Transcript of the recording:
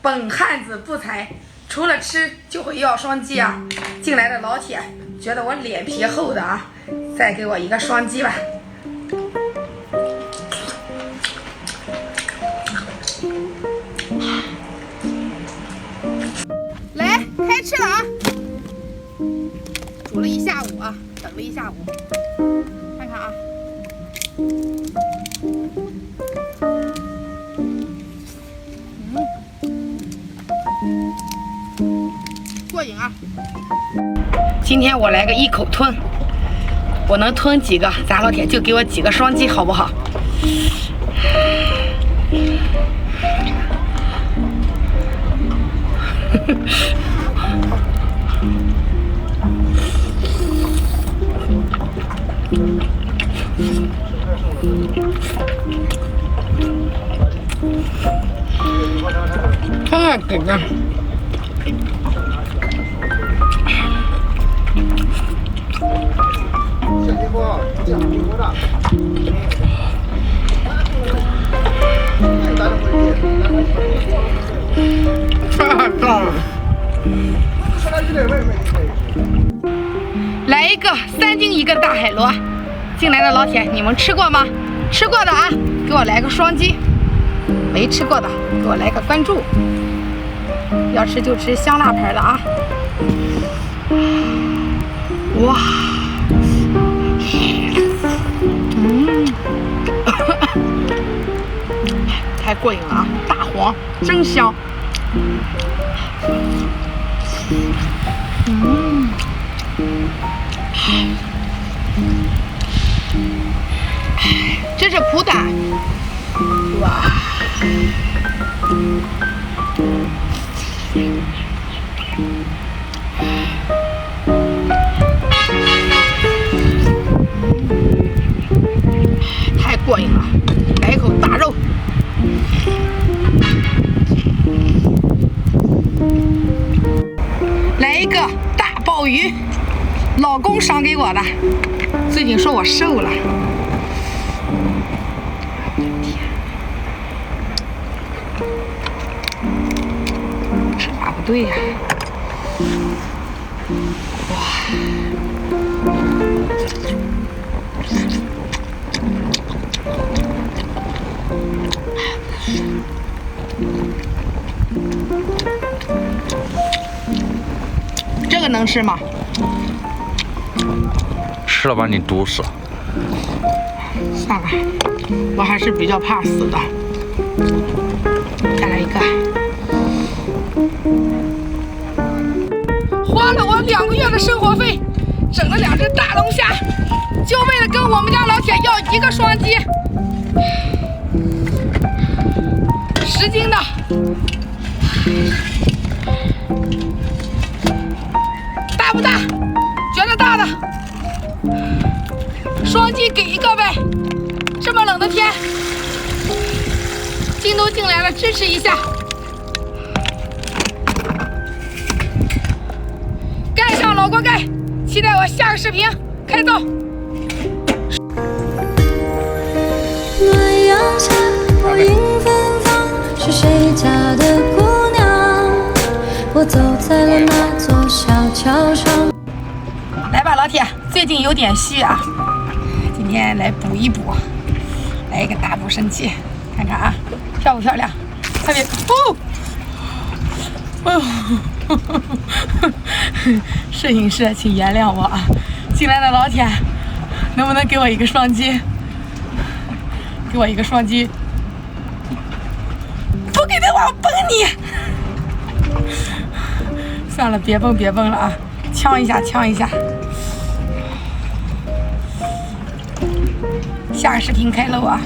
本汉子不才，除了吃就会要双击啊！进来的老铁觉得我脸皮厚的啊，再给我一个双击吧。来，开吃了啊！煮了一下午啊，等了一下午，看看啊。过瘾啊！今天我来个一口吞，我能吞几个，咱老铁就给我几个双击，好不好？太给了。来一个3斤1个大海螺，进来的老铁你们吃过吗？吃过的啊，给我来个双击；没吃过的给我来个关注。要吃就吃香辣牌的啊！哇，太过瘾了啊！大黄真香。这是普胆，哇！太过瘾了，来一口大肉。来一个大鲍鱼，老公赏给我的，最近说我瘦了。吃法不对呀！哇！这个能吃吗？吃了把你毒死。算了，我还是比较怕死的。再来一个。花了我2个月的生活费，整了2只大龙虾，就为了跟我们家老铁要1个双击。10斤的。大不大？觉得大的，双击给一个呗。这么冷的天，筋都进来了，支持一下。盖上老锅盖，期待我下个视频，开造。暖阳下，我迎芬芳，是谁家的姑娘？我走在了那座小桥上。来吧，老铁，最近有点虚啊，今天来补一补，来一个大补神器，看看啊，漂不漂亮？特别摄影师，请原谅我啊！进来的老铁，能不能给我一个双击？给我一个双击！不给的话，我崩你！算了，别蹦了啊！呛一下。下个视频开漏啊！